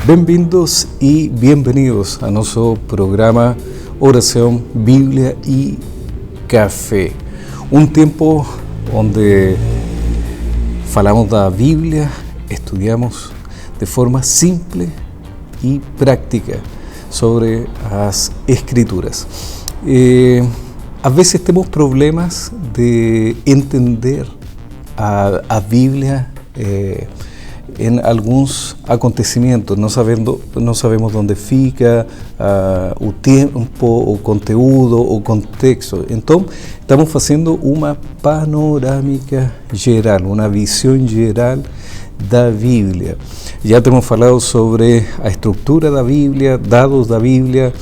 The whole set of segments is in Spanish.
Bem-vindos e bienvenidos a nosso programa Oração, Bíblia e Café. Um tempo onde falamos da Bíblia, estudamos de forma simples e prática sobre as Escrituras. Às vezes temos problemas de entender a Bíblia em alguns acontecimentos, não sabemos onde fica o tempo, o conteúdo, o contexto. Então, estamos fazendo uma panorâmica geral, uma visão geral da Bíblia. Já temos falado sobre a estrutura da Bíblia, dados da Bíblia.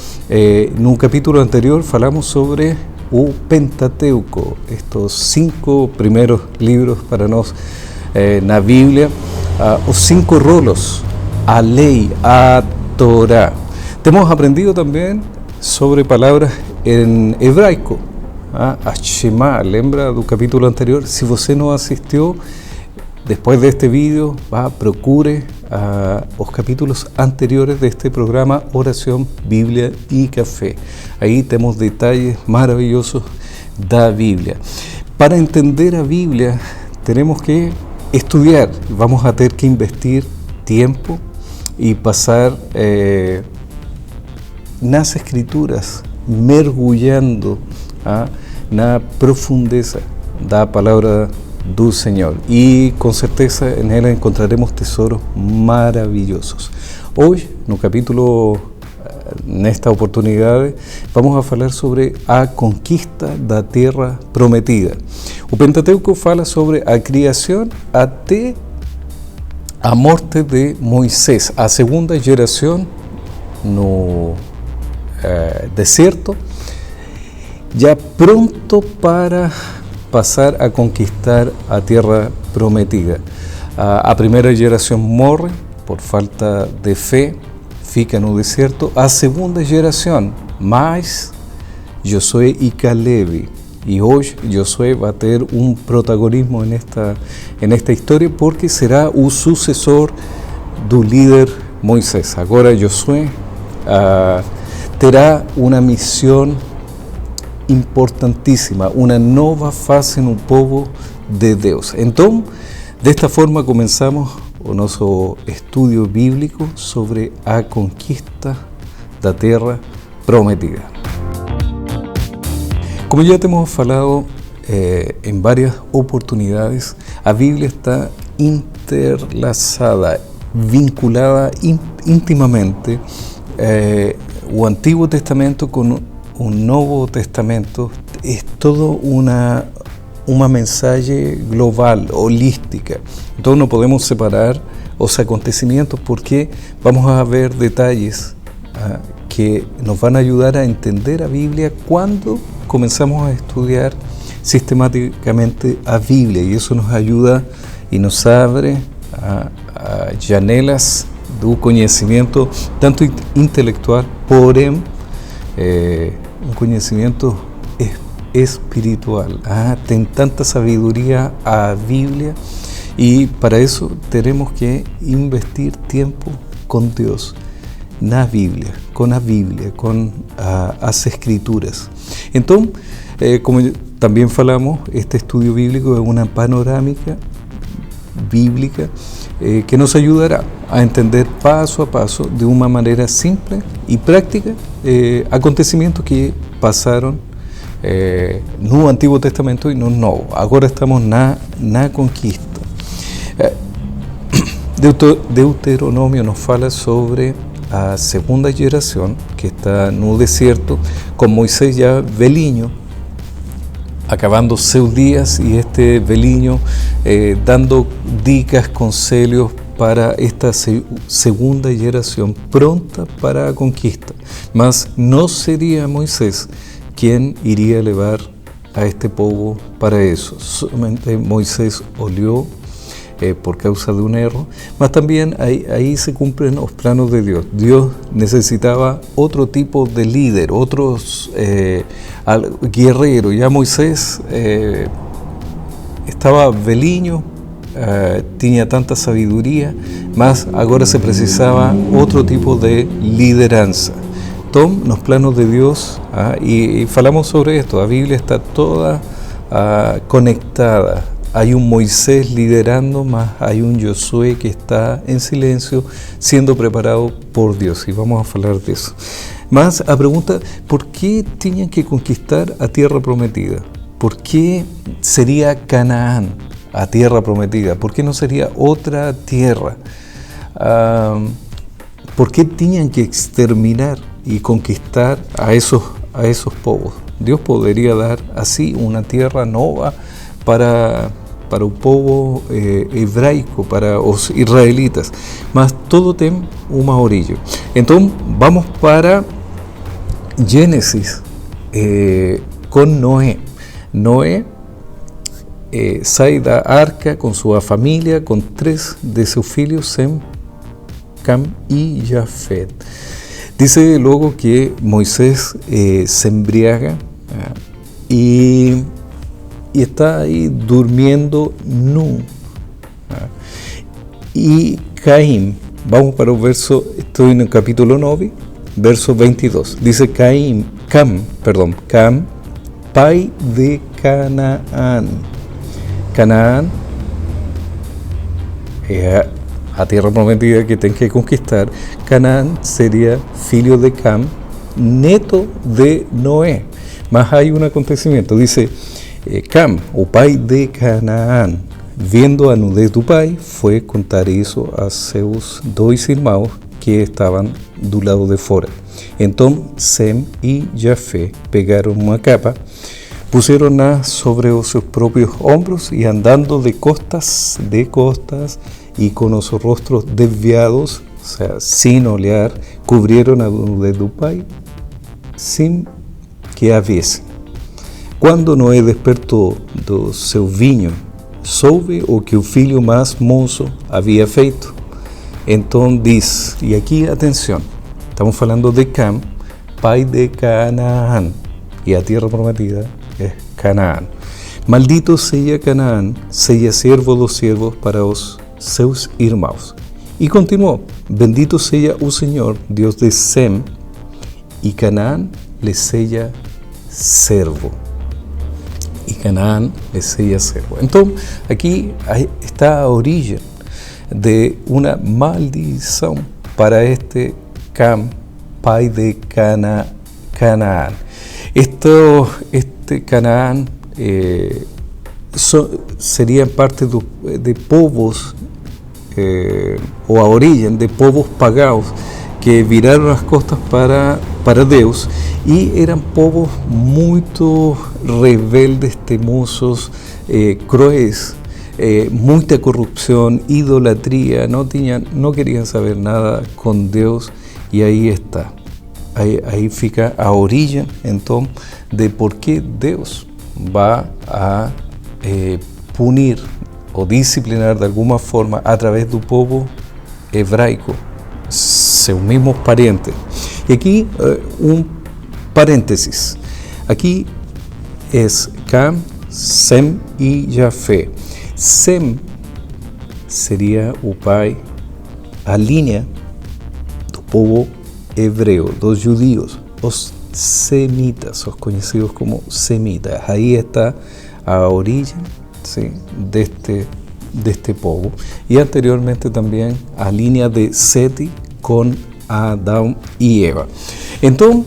No capítulo anterior falamos sobre o Pentateuco, estes 5 primeiros livros para nós na Bíblia. Os 5 rolos, a lei, a Torá. Temos aprendido também sobre palavras em hebraico, a Shema. Lembra do capítulo anterior? Se você não assistiu, depois deste vídeo, procure os capítulos anteriores deste programa Oração, Bíblia e Café. Aí temos detalhes maravilhosos da Bíblia. Para entender a Bíblia, temos que estudiar. Vamos a ter que investir tiempo y pasar nas escrituras, mergulhando na profundeza da palavra do Senhor. E com certeza nela encontraremos tesouros maravilhosos. Hoje, no capítulo, nesta oportunidade, vamos a falar sobre a conquista da terra prometida. O Pentateuco fala sobre a criação até a morte de Moisés, a segunda geração no deserto, já pronto para passar a conquistar a terra prometida. A primeira geração morre por falta de fé, fica no deserto. A segunda geração, mais Josué e Caleb. E hoje Josué vai ter um protagonismo nesta história, porque será o sucessor do líder Moisés. Agora Josué terá uma missão importantíssima, uma nova fase no povo de Deus. Então, desta forma começamos o nosso estudo bíblico sobre a conquista da terra prometida. Como já temos falado em várias oportunidades, a Bíblia está interlaçada, vinculada intimamente o Antigo Testamento com o Novo Testamento. É toda uma mensagem global, holística. Então não podemos separar os acontecimentos, porque vamos a ver detalhes que nos vão ajudar a entender a Bíblia quando comenzamos a estudiar sistemáticamente a Bíblia, e isso nos ajuda e nos abre a janelas do conhecimento, tanto intelectual, porém um conhecimento espiritual. Tem tanta sabedoria a Bíblia, e para isso teremos que investir tempo com Deus, na Bíblia, com as Escrituras. Então, como também falamos, este estudo bíblico é uma panorâmica bíblica que nos ajudará a entender passo a passo, de uma maneira simples e prática, acontecimentos que passaram no Antigo Testamento e no Novo. Agora estamos na conquista. Deuteronômio nos fala sobre a segunda geração, que está no deserto, com Moisés já velhinho, acabando seus dias, e este velhinho dando dicas, conselhos para esta segunda geração pronta para a conquista. Mas não seria Moisés quem iria levar a este povo para isso. Somente Moisés olhou por causa de un error, mas también ahí se cumplen los planos de Dios. Dios necesitaba otro tipo de líder, otros guerreros. Ya Moisés estaba velhinho, tenía tanta sabiduría, mas agora se precisaba outro tipo de liderança. Então, nos planos de Deus, e falamos sobre esto, a Bíblia está toda conectada. Hay un Moisés liderando, mas hay un Josué que está en silencio, siendo preparado por Dios. Y vamos a hablar de eso. Mas a pregunta, ¿por qué tenían que conquistar a tierra prometida? ¿Por qué sería Canaán a tierra prometida? ¿Por qué no sería otra tierra? ¿Por qué tenían que exterminar y conquistar a esos povos? Dios podría dar así una tierra nova para o povo hebraico, para os israelitas, mas todo tem uma origem. Então, vamos para Gênesis com Noé. Noé sai da arca com sua família, com 3 de seus filhos, Sem, Cam e Jafet. Dice luego que Moisés se embriaga y está ahí durmiendo nu. Y Caín, vamos para el verso, estoy en el capítulo 9, verso 22. Dice Cam, pai de Canaán. Canaán es a tierra prometida que tem que conquistar. Canaán sería filho de Cam, neto de Noé. Mas hay un acontecimiento, dice Cam, o pai de Canaán, vendo a nudez do pai, foi contar isso a seus 2 irmãos que estavam do lado de fora. Então Sem e Jafé pegaram uma capa, puseram-na sobre os seus próprios ombros e andando de costas y con los rostros desviados, o sea, sin olhar, cubrieron a nudez do pai, sin que a viesse. Quando Noé despertou do seu vinho, soube o que o filho mais moço havia feito. Então diz, e aqui atenção, estamos falando de Cam, pai de Canaán, e a tierra prometida é Canaán. Maldito seja Canaán, seja servo dos servos para os seus irmãos. E continuou, bendito seja o Senhor, Deus de Sem, e Canaán le seja servo. Y Canaán le seja servo. Então, aqui está a origem de uma maldição para este Cam, pai de Canaán. Este Canaán sería parte de povos ou a origem de povos paganos que viraram as costas para Deus e eram povos muito rebeldes, temosos, cruéis, muita corrupção, idolatria, não queriam saber nada com Deus e aí está. Aí fica a origem, então, de por que Deus vai a punir ou disciplinar de alguma forma a través do povo hebraico, seus mesmos parentes. E aqui parênteses. Aqui é Cam, Sem e Jafé. Sem seria o pai, a linha do povo hebreu, dos judeus, os semitas, os conhecidos como semitas. Aí está a origem, ¿sí?, de este povo. Y anteriormente también a línea de Seti con Adán y Eva. Entonces,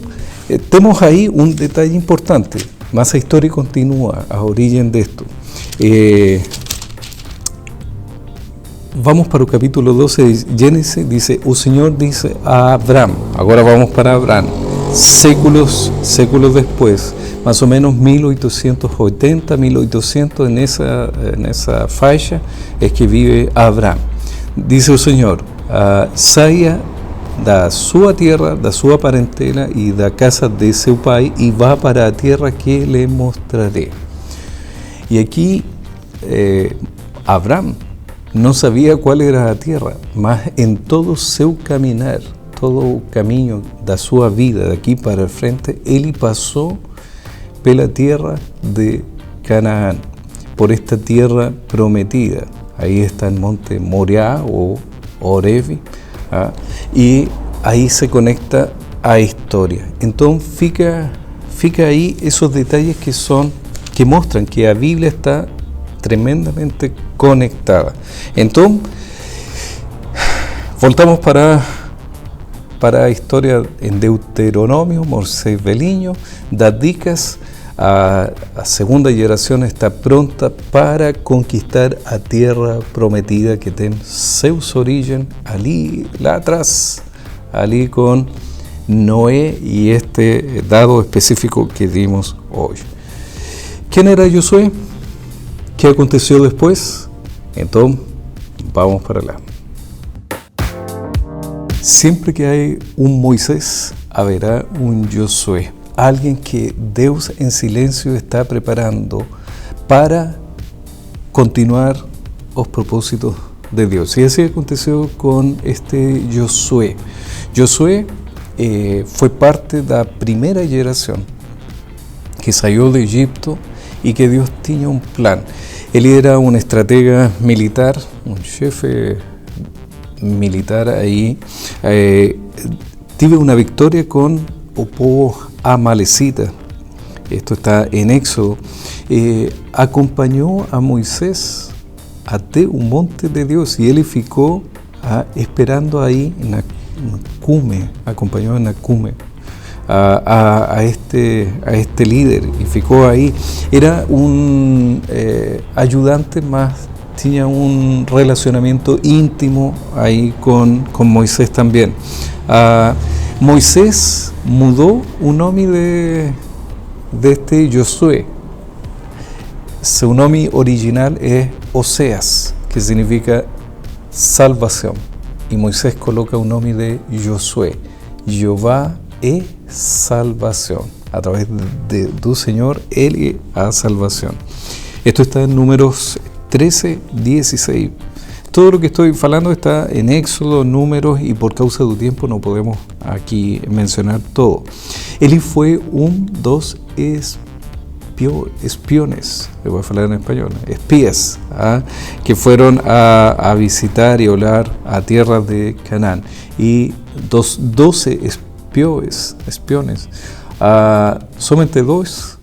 tenemos ahí un detalle importante, mas a história continua, a origem de esto. Vamos para o capítulo 12 de Gênesis, dice, o Senhor dice a Abraham, agora vamos para Abraham, séculos después, más o menos 1880, 1800, en esa faixa es que vive Abraham. Dice o Senhor, saia da sua tierra, da sua parentela e da casa de seu pai e vá para a tierra que lhe mostraré. E aqui Abraham não sabia qual era a tierra, mas em todo seu caminar, todo o caminho da sua vida daqui para frente, ele passou pela tierra de Canaán, por esta tierra prometida. ahí está el monte Moriah o Orevi, y ahí se conecta a historia. Entonces fica ahí esos detalles que muestran que la Biblia está tremendamente conectada. Entonces, voltamos para a historia en Deuteronomio. Moisés Veliño das dicas, a segunda geración está pronta para conquistar a tierra prometida que tem seus origen ali, lá atrás, ali con Noé y este dado específico que dimos hoy. ¿Quién era Josué? ¿Qué aconteció después? Entonces, vamos para allá. Siempre que hay un Moisés, habrá un Josué, alguien que Dios en silencio está preparando para continuar los propósitos de Dios. Y así aconteció con este Josué. Josué fue parte de la primera generación que salió de Egipto y que Dios tenía un plan. Él era un estratega militar, un jefe militar ahí. Tuvo una victoria con el pueblo amalecita. Esto está en Éxodo. Acompañó a Moisés hasta un monte de Dios y él ficó esperando ahí en la cume, acompañó en la cume a este líder y ficó ahí. Era un ayudante más, tenía un relacionamiento íntimo ahí con Moisés también. Moisés mudó un nombre de este Josué. Su nombre original es Oseas, que significa salvación. Y Moisés coloca un nombre de Josué. Jehová es salvación. A través de tu Señor, Él es salvación. Esto está en Números 13, 16. Todo lo que estoy hablando está en Éxodo, Números, y por causa del tiempo no podemos aquí mencionar todo. Él fue dos espiones, le voy a hablar en español, espías, que fueron a visitar y orar a tierra de Canaán. Y 12 espiones, solamente 2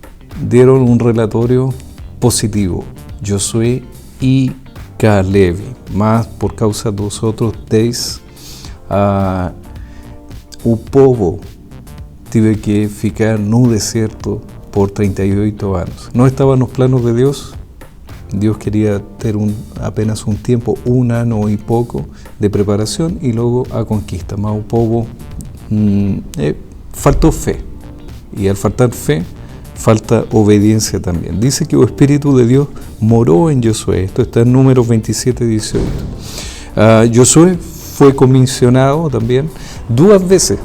dieron un relatorio positivo, Josué y Caleb, más por causa de los otros 10, el pueblo tuvo que ficar en un desierto por 38 años. No estaba en los planos de Dios. Dios quería tener apenas un tiempo, un año y poco de preparación y luego a conquista. Mas el pueblo faltó fe, y al faltar fe falta obediencia también. Dice que el Espíritu de Dios moró en Josué. Esto está en Números 27, 18. Josué fue comisionado también 2 veces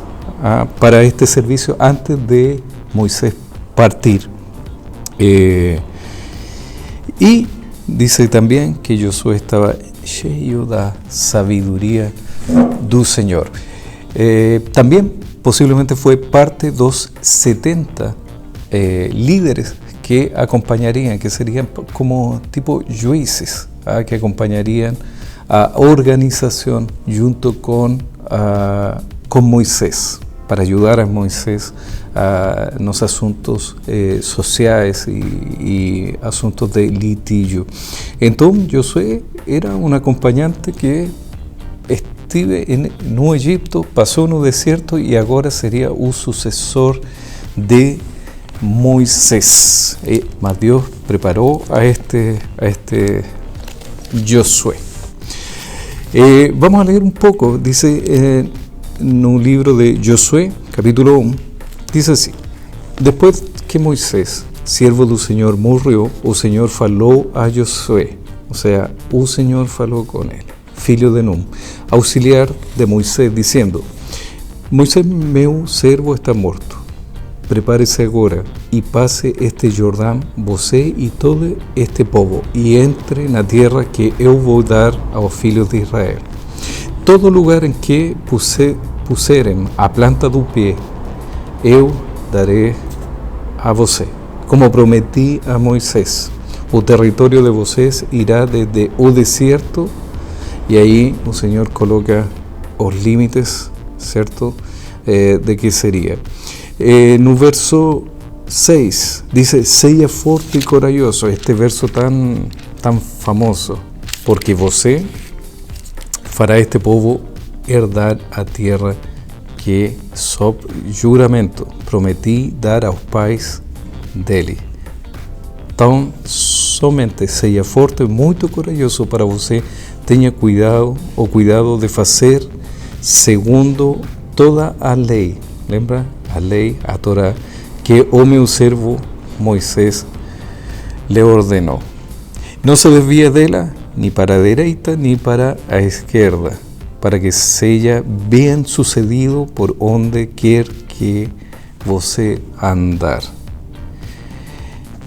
para este servicio antes de Moisés partir. Y dice también que Josué estaba lleno de sabiduría del Señor. También posiblemente fue parte de los 70 líderes que acompañarían, que serían como tipo jueces, que acompañarían a organización junto con Moisés, para ayudar a Moisés en los asuntos sociales y asuntos de litigio. Entonces Josué era un acompañante que estuve en Egipto, pasó en un desierto y ahora sería un sucesor de Moisés. Mas Dios preparó a este Josué. Vamos a leer un poco. Dice en un libro de Josué, capítulo 1, dice así: después que Moisés, siervo del Señor, murió, el Señor faló a Josué, o sea, el Señor faló con él, filho de Nun, auxiliar de Moisés, diciendo: Moisés, meu servo, está muerto. Prepárese agora y pase este Jordán, você y todo este povo, y entre na tierra que eu vou dar aos filhos de Israel. Todo lugar en que puserem a planta do pé, eu daré a você, como prometi a Moisés. o territorio de vocês irá desde o desierto, y ahí el Señor coloca los límites, ¿cierto? De qué sería. No verso 6 dice: seja forte y corajoso, este verso tan famoso, porque você fará este povo herdar a tierra que sob juramento prometi dar aos pais dele. Então, somente seja forte e muito corajoso para você, tenha cuidado de fazer segundo toda a lei, lembra? A lei, a Torá, que o meu servo Moisés le ordenou. Não se desvie dela, ni para a direita, ni para a esquerda, para que seja bem sucedido por onde quer que você andar.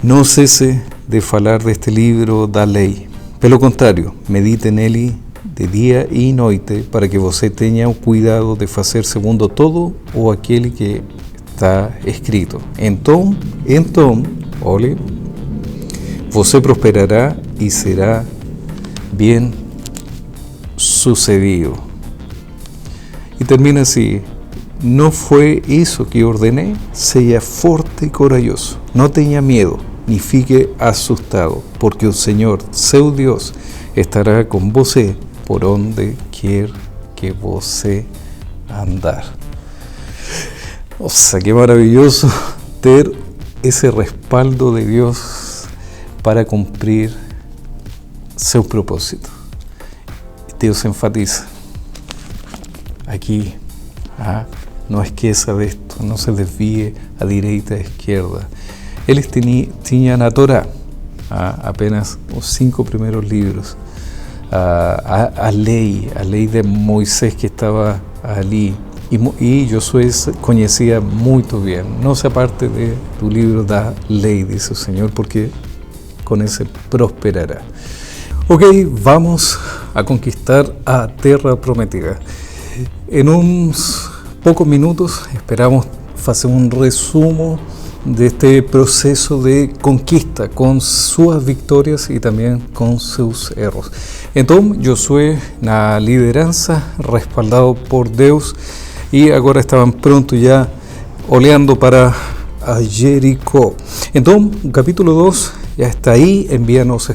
Não cesse de falar deste livro da lei. Pelo contrário, medite nele de dia e noite, para que você tenha o cuidado de fazer segundo todo o aquele que está escrito. Então, olhe, você prosperará e será bem sucedido. E termina assim: não foi isso que ordenei? Seja forte e corajoso. Não tenha medo, ni fique assustado, porque o Senhor, seu Deus, estará com você por onde quer que você andar. Nossa, qué maravilloso ter ese respaldo de Dios para cumplir seu propósito. Dios enfatiza aquí, no esqueça de esto, no se desvíe a direita e a esquerda. Eles tinham a Torá, apenas os 5 primeiros livros, a lei de Moisés que estava ali, y Josué conocía muy bien. No se aparte de tu libro da ley, dice el Señor, porque con ese prosperará. Ok, vamos a conquistar a Tierra Prometida. En unos pocos minutos esperamos hacer un resumo de este proceso de conquista con sus victorias y también con sus errores. Entonces, Josué, na liderança, respaldado por Deus, y ahora estaban pronto ya oleando para a Jericó. Entonces, capítulo 2 ya está ahí, envían los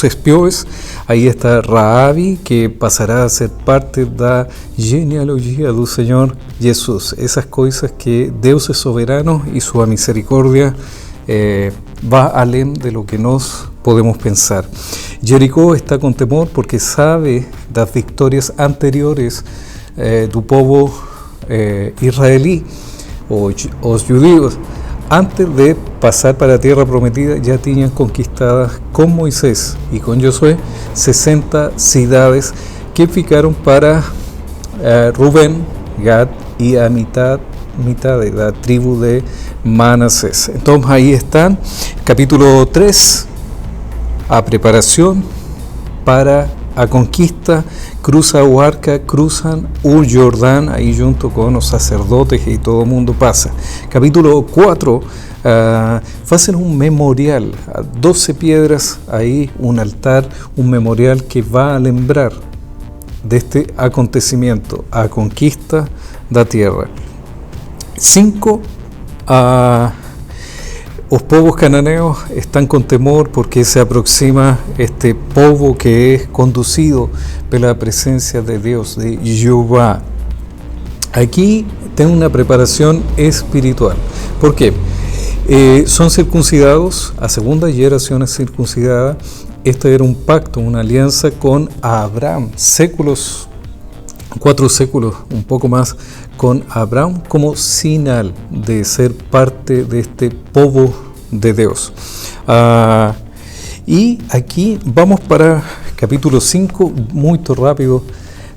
espiões. Ahí está Raabi, que pasará a ser parte de la genealogía del Señor Jesús. Esas cosas que Dios es soberano y su misericordia va além de lo que nos podemos pensar. Jericó está con temor porque sabe las victorias anteriores do povo israelí, o los judíos. Antes de pasar para la tierra prometida, ya tenían conquistadas con Moisés y con Josué 60 ciudades que ficaron para Rubén, Gad y a mitad de la tribu de Manasés. Entonces ahí están, capítulo 3, a preparación para a conquista, cruza o arca, cruzan o Jordán, ahí junto con los sacerdotes y todo el mundo pasa. Capítulo 4, hacen un memorial, 12 piedras, ahí un altar, un memorial que va a lembrar de este acontecimiento, a conquista da tierra. 5, los povos cananeos están con temor porque se aproxima este povo que es conducido por la presencia de Dios, de Jehová. Aquí tengo una preparación espiritual. ¿Por qué? Son circuncidados, a segunda generación es circuncidada. Esto era un pacto, una alianza con Abraham, 4 séculos, un poco más, con Abraham como señal de ser parte de este povo de Dios. Y aquí vamos para capítulo 5, muy rápido,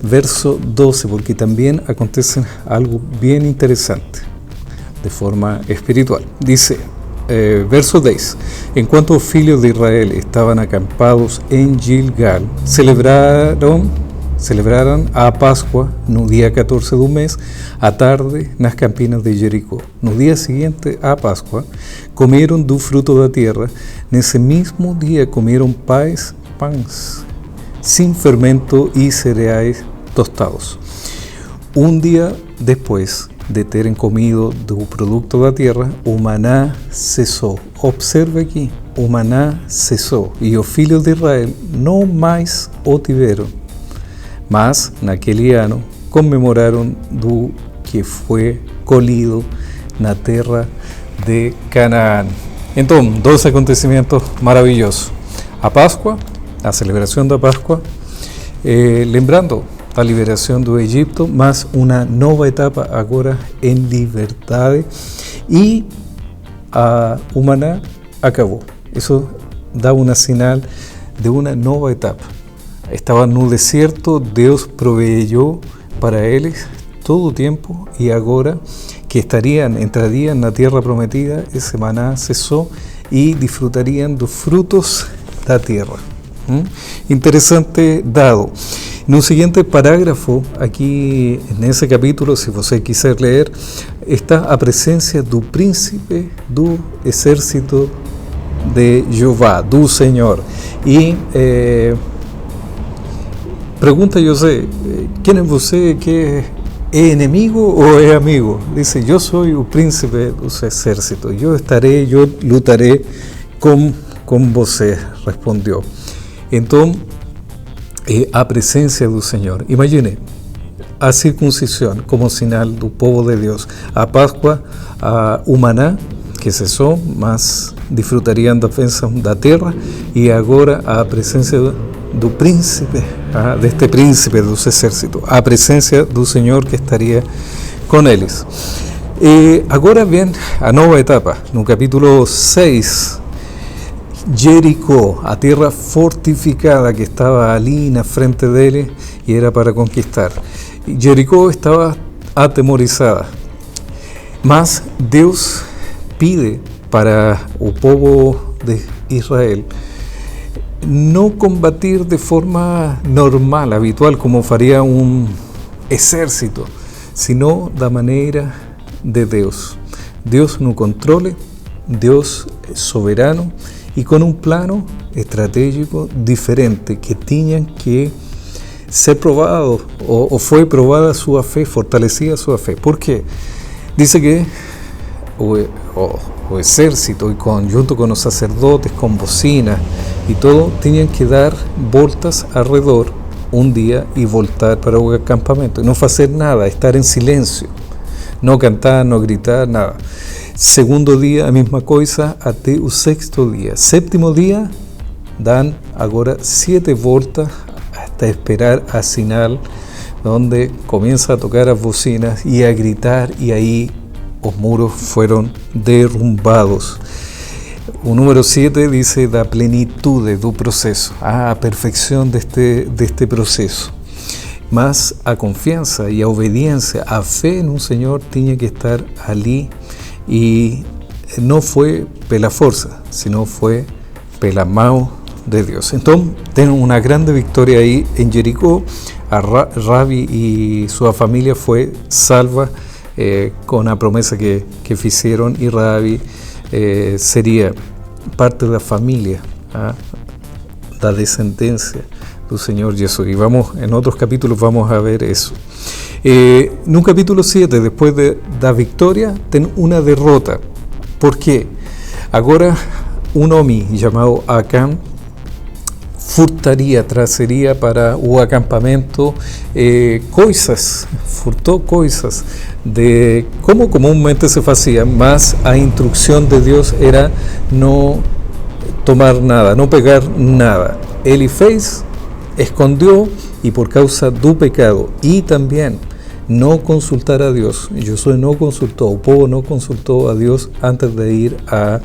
verso 12, porque también acontece algo bien interesante de forma espiritual. Dice, verso 10, en cuanto los hijos de Israel estaban acampados en Gilgal, celebraron celebraram a Páscoa no dia 14 do mês, à tarde, nas campinas de Jericó. No dia seguinte à Páscoa, comeram do fruto da terra. Nesse mesmo dia comeram pães sem fermento e cereais tostados. Um dia depois de terem comido do produto da terra, o maná cessou. Observe aqui, o maná cessou, e os filhos de Israel não mais o tiveram. Mas, naquele ano, comemoraram do que foi colhido na terra de Canaã. Então, dois acontecimentos maravilhosos. A Páscoa, a celebração da Páscoa, lembrando a liberação do Egito, mas uma nova etapa agora em liberdade, e o maná acabou. Isso dá uma sinal de uma nova etapa. Estavam no deserto, Deus proveyó para eles todo o tempo, e agora que entrariam na terra prometida, esse maná cessou e desfrutariam dos frutos da terra. Interessante dado. No seguinte parágrafo, aqui nesse capítulo, se você quiser ler, está a presença do príncipe do exército de Jeová, do Senhor. E pergunta José, quem é você, que é inimigo ou é amigo? Diz, eu sou o príncipe dos exércitos, eu lutarei com você, respondeu. Então, a presença do Senhor. Imagine, a circuncisão como sinal do povo de Deus. A Páscoa, o maná, que cessou, mas desfrutariam da bênção da terra, e agora a presença do príncipe, deste príncipe dos exércitos, a presença do Senhor que estaria com eles. E agora vem a nova etapa, no capítulo 6, Jericó, a terra fortificada que estava ali na frente dele e era para conquistar. Jericó estava atemorizada, mas Deus pide para o povo de Israel não combatir de forma normal, habitual, como faria um exército, sino da maneira de Deus. Deus no controle, Deus soberano, e com um plano estratégico diferente, que tinham que ser provado, ou foi provada a sua fé, fortalecida a sua fé. Por quê? Diz que o exército, junto com os sacerdotes, com bocinas e todo, tinham que dar voltas ao redor um dia e voltar para o acampamento. Não fazer nada, estar em silêncio, não cantar, não gritar, nada. Segundo dia, a mesma coisa, até o sexto dia. Sétimo dia, dão agora 7 voltas até esperar a sinal, onde começa a tocar as bocinas e a gritar, e aí os muros foram derrumbados. O número 7 diz da plenitude do processo, a perfeição deste processo. Mas a confiança e a obediência, a fé no Senhor tinha que estar ali, e não foi pela força, sino foi pela mão de Deus. Então, tem uma grande vitória aí em Jericó. A Rabi e sua família foi salva com a promessa que fizeram, e Rabi seria parte da família, da descendência do Senhor Jesus. E em outros capítulos vamos a ver isso. No capítulo 7, depois da vitória, tem uma derrota. Por quê? Agora, um homem chamado Acã trazeria para o acampamento furtou coisas de como comumente se fazia, mas a instrução de Deus era não tomar nada, não pegar nada. Ele fez, escondeu, e por causa do pecado, e também não consultar a Deus. Josué não consultou, o povo não consultou a Deus antes de ir a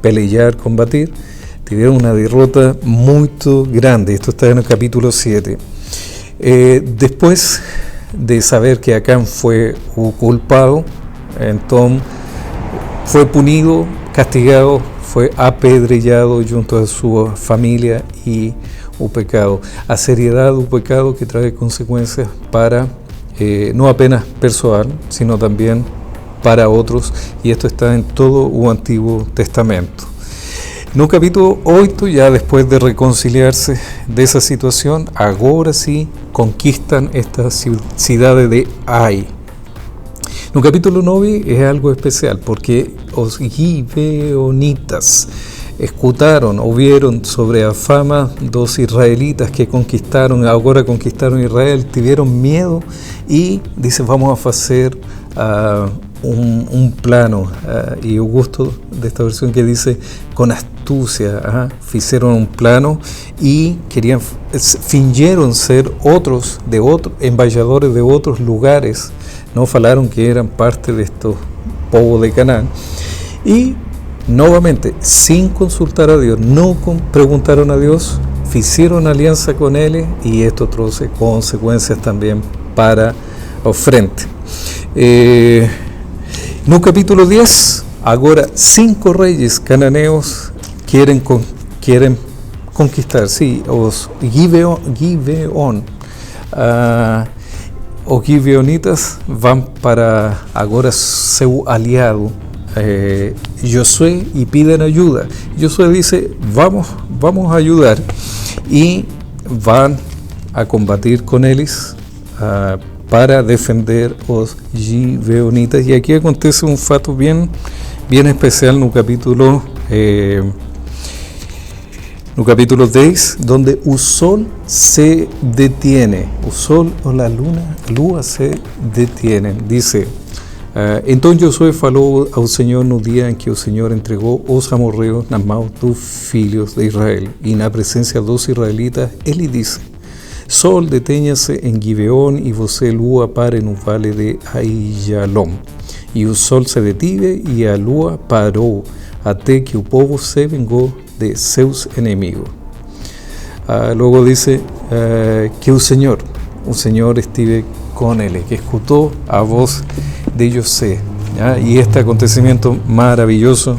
pelear, combatir. Tiveram uma derrota muito grande. Esto está no capítulo 7. Depois de saber que Acã foi o culpado, então foi punido, castigado, foi apedrejado junto a sua família, e o pecado, a seriedade o pecado que trae consequências para não apenas pessoal, sino também para outros, e isto está em todo o Antigo Testamento. No capítulo 8, ya después de reconciliarse de esa situación, ahora sí conquistan esta ciudad de Ai. No capítulo 9 es algo especial porque os gibeonitas escutaron o vieron sobre a fama dos israelitas que ahora conquistaron Israel, tuvieron miedo y dicen vamos a hacer un plano, y eu gosto desta versão que dice con astucia, hicieron un plano y fingieron ser embajadores de otros lugares, no falaron que eran parte de estos povos de Canaán y nuevamente sin consultar a Dios, no preguntaron a Dios, hicieron alianza con Él y esto trajo consecuencias también para o frente. No capítulo 10, agora 5 reyes cananeos quieren conquistar, sí, os Gibeon, os gibeonitas van para agora seu aliado Josué y piden ayuda. Josué dice vamos a ayudar y van a combatir con ellos para defender os gibeonitas. E aqui acontece um fato bem especial no capítulo 10, donde o sol se detiene, o sol o la lua se detienen. Dice, então Josué falou ao Senhor no dia em que o Senhor entregou os amorreus nas mãos dos filhos de Israel, e na presença dos israelitas, ele disse, Sol, detéñase en Gibeón y você, lua, pare no vale de Aiyalom. E o sol se detive e a lua parou, até que o povo se vengou de seus inimigos. Luego dice que o Senhor estive con él, que escutou a voz de José. Y este acontecimiento maravilloso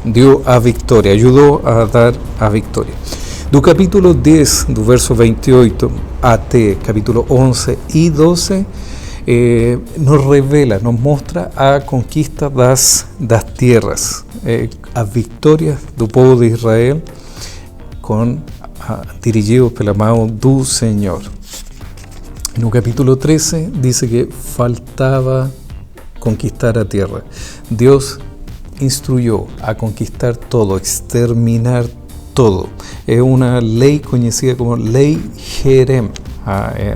dio a victoria, ayudó a dar a victoria. Do capítulo 10, do verso 28 até capítulo 11 e 12, nos revela, nos mostra a conquista das tierras, as vitórias do povo de Israel dirigidos pela mão do Senhor. No capítulo 13 dice que faltaba conquistar a tierra. Dios instruyó a conquistar todo, exterminar todo. Es una ley conocida como ley Jerem,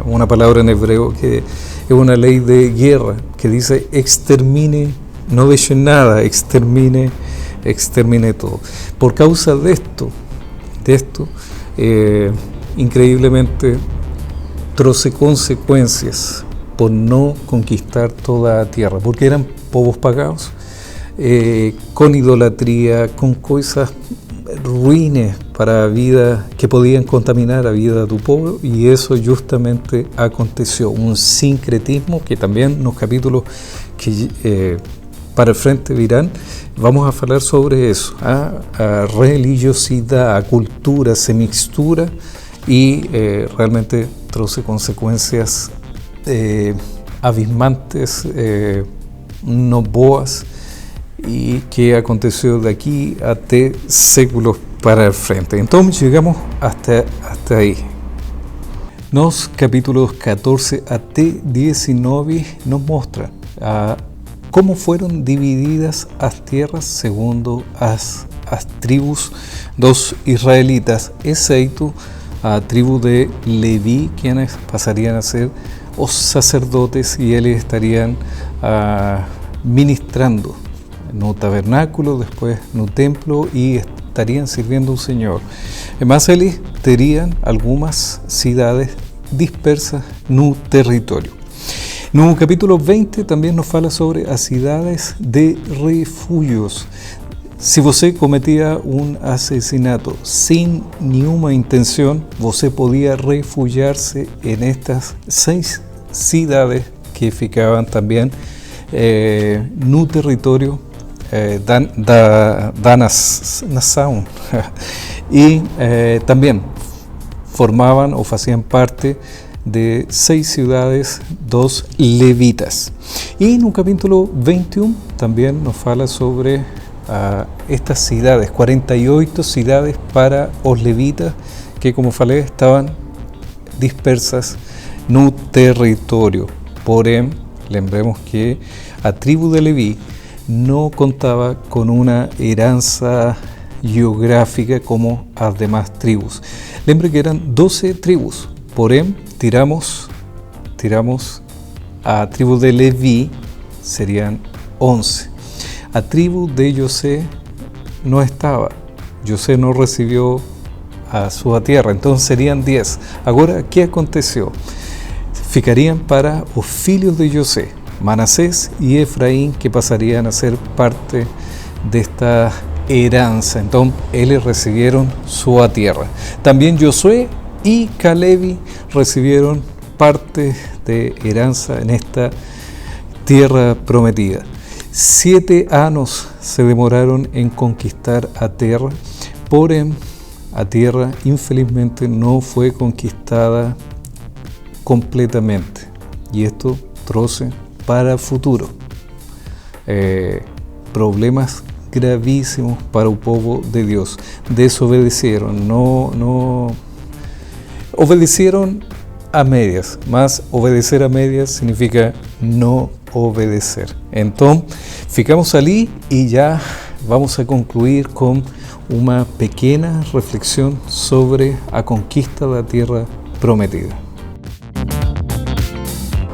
una palabra en hebreo que es una ley de guerra que dice extermine, no deje nada, extermine todo. Por causa de esto, increíblemente trace consecuencias por no conquistar toda la tierra, porque eran povos pagados, con idolatría, con cosas ruines para la vida, que podían contaminar la vida de tu pueblo, y eso justamente aconteció, un sincretismo que también en los capítulos que para el frente virán, vamos a hablar sobre eso, a religiosidad, a cultura, se mixtura y realmente trae consecuencias abismantes, no boas, y que aconteció de aquí hasta séculos para el frente. Entonces llegamos hasta ahí. Los capítulos 14 hasta 19 nos muestran cómo fueron divididas las tierras según las tribus dos israelitas, excepto a tribu de Leví, quienes pasarían a ser los sacerdotes y ellos estarían ministrando no tabernáculo, después no templo y estarían sirviendo al Señor. Además, ellos tendrían algunas ciudades dispersas no territorio. No capítulo 20 también nos fala sobre las ciudades de refugios. Si você cometía un asesinato sin ninguna intención, você podía refugiarse en estas 6 ciudades que ficaban también no territorio da nação. y también formaban o hacían parte de 6 ciudades, 2 levitas. Y en un capítulo 21 también nos habla sobre estas ciudades, 48 ciudades para los levitas, que como falei estaban dispersas no territorio. Porém, lembremos que a tribu de Leví no contaba con una heranza geográfica como las demás tribus. Lembre que eran 12 tribus, porém tiramos a tribu de Leví, serían 11. A tribu de José no estaba, José no recibió a su tierra, entonces serían 10. Ahora, ¿qué aconteció? Ficarían para los filhos de José, Manasés y Efraín, que pasarían a ser parte de esta heranza. Entonces, ellos recibieron su tierra. También Josué y Caleb recibieron parte de heranza en esta tierra prometida. 7 años se demoraron en conquistar a tierra, porém a tierra infelizmente no fue conquistada completamente, y esto troce para el futuro problemas gravísimos para el pueblo de Dios. Desobedecieron, no obedecieron a medias, mas obedecer a medias significa no obedecer. Entonces, ficamos allí y ya vamos a concluir con una pequeña reflexión sobre la conquista de la tierra prometida.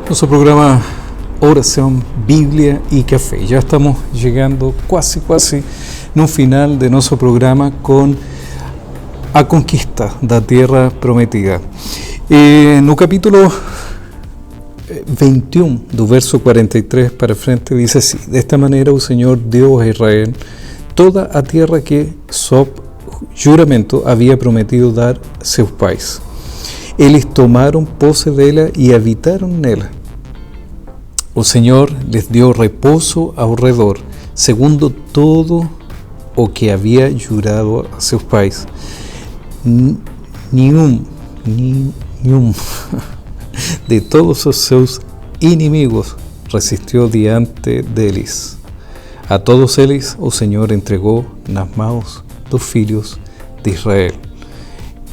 Nuestro programa Oración, Biblia y Café. Ya estamos llegando casi en un final de nuestro programa con a conquista da tierra prometida. No capítulo 21, do verso 43 para frente, dice así: de esta manera el Señor dio a Israel toda a tierra que sob juramento había prometido dar a seus pais. Eles tomaron posse dela y habitaron nela. El Señor les dio reposo alrededor, segundo todo o que había jurado a seus pais. Nenhum de todos os seus inimigos resistió diante deles. A todos eles o Señor entregó nas mãos dos filhos de Israel.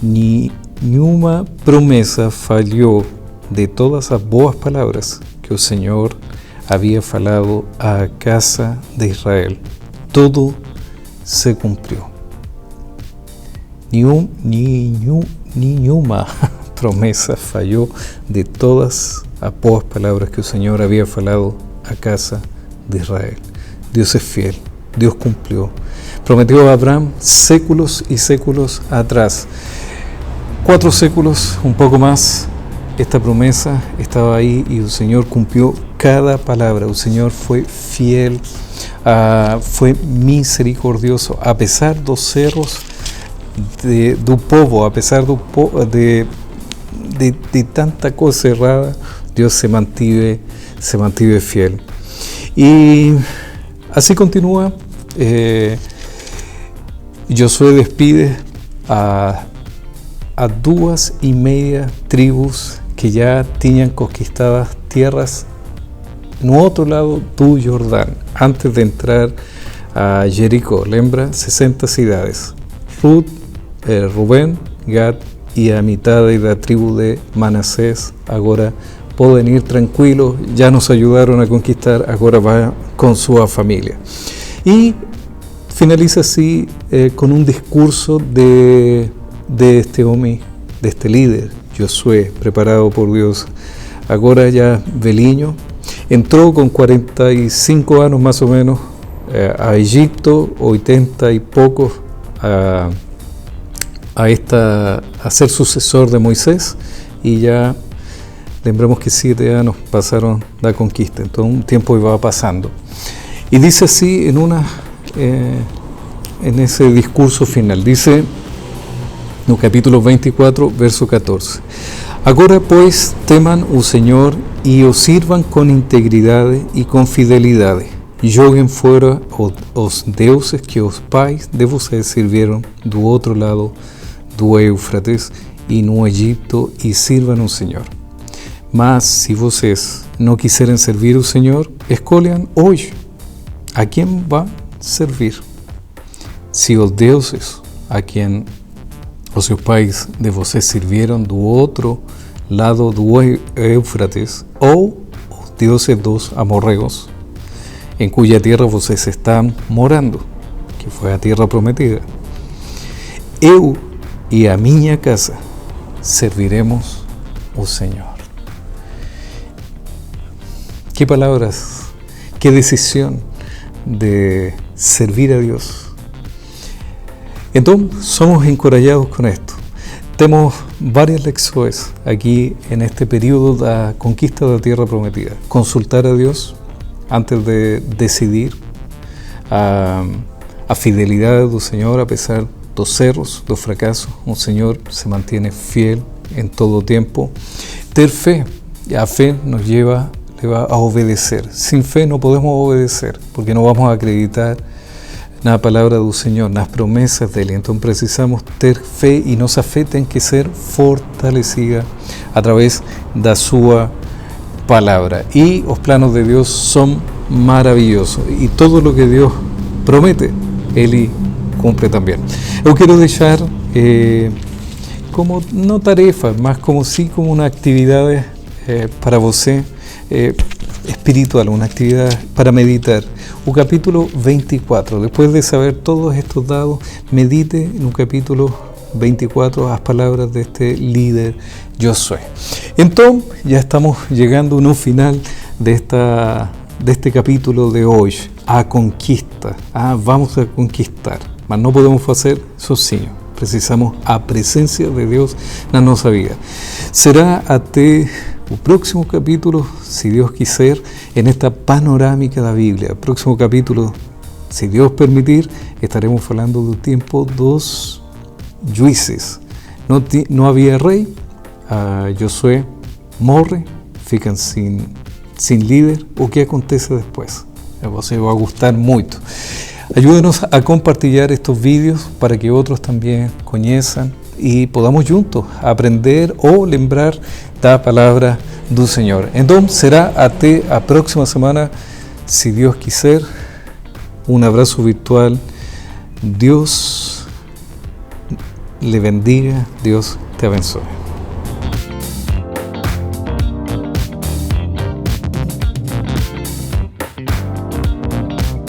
Nenhuma promesa falhou de todas as boas palavras que o Señor había falado a casa de Israel. Todo se cumplió. Nenhuma promesa falló de todas las boas palavras que o Señor había falado a casa de Israel. Dios es fiel, Dios cumplió. Prometió a Abraham séculos y séculos atrás. 4 séculos, un poco más, esta promesa estaba ahí y el Señor cumplió cada palabra. El Señor fue fiel, fue misericordioso, a pesar de los cerros do povo, a pesar de tanta cosa errada, Dios se mantiene fiel. Y así continúa. Josué despide a 2,5 tribus que ya tenían conquistadas tierras no otro lado do Jordán, antes de entrar a Jericó. Lembra 60 ciudades. Rubén, Gad y a mitad de la tribu de Manasés ahora pueden ir tranquilos, ya nos ayudaron a conquistar, ahora va con su familia. Y finaliza así con un discurso de este hombre, de este líder, Josué, preparado por Dios. Ahora ya veliño, entró con 45 años más o menos a Egipto, 80 y pocos a ser sucesor de Moisés, y ya lembramos que 7 años pasaron la conquista, entonces un tiempo iba pasando. Y dice así en ese discurso final, dice en el capítulo 24, verso 14: Agora, pois, teman o Señor e o sirvan con integridade e con fidelidade, joguem fora os deuses que os pais de vocês serviram do outro lado do Éufrates e no Egito e sirvam ao Senhor. Mas se vocês não quiserem servir o Senhor, escolham hoje a quem vão servir. Se os deuses a quem os seus pais de vocês serviram do outro lado do Éufrates, ou os deuses dos amorreus, em cuja terra vocês estão morando, que foi a terra prometida. Eu e a minha casa serviremos o Senhor. Que palavras, que decisión de servir a Dios. Então, somos encorajados con esto. Tenemos varias lecciones aquí en este periodo da conquista da tierra prometida. Consultar a Dios antes de decidir, a fidelidade do Senhor a pesar dos erros, dos fracasos. O Senhor se mantiene fiel en todo tiempo. Ter fé, a fé nos lleva a obedecer. Sin fe no podemos obedecer, porque no vamos a acreditar na palavra do Senhor, nas promessas dele. Então precisamos ter fé e nossa fé tem que ser fortalecida através da sua palavra. E os planos de Deus são maravilhosos e todo o que Deus promete, ele cumpre também. Eu quero deixar como não tarefa, mas como uma atividade para você espiritual, una actividad para meditar. O capítulo 24, después de saber todos estos dados, medite en un capítulo 24 las palabras de este líder Josué. Entonces, ya estamos llegando a un final de este capítulo de hoy, a conquista. Vamos a conquistar, mas no podemos hacer sozinhos. Precisamos a presencia de Dios en nuestra vida. Será até o próximo capítulo, si Dios quiser, en esta panorámica da Biblia. El próximo capítulo, si Dios permitir, estaremos hablando del tiempo dos juízes. No había rey, Josué morre, fican sin líder. O que acontece después? Você va a gustar mucho. Ayúdenos a compartilhar estos vídeos para que otros también conozcan e podamos juntos aprender ou lembrar da palavra do Senhor. Então, será até a próxima semana, se Deus quiser. Um abraço virtual. Deus le bendiga, Deus te abençoe.